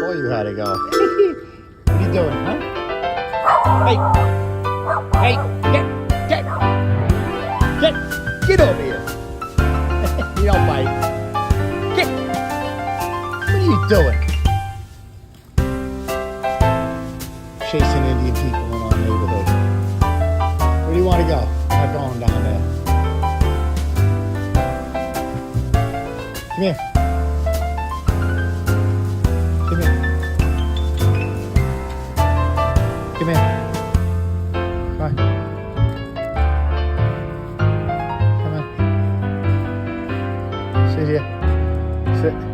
show you how to go. What are you doing, huh? Hey, hey, get over here. You don't bite. Get. What are you doing? Chasing Indian people in our neighborhood. Where do you want to go? I'm not going down there. Come here. Come here. Come here. Come on. Come on. Sit here. Sit.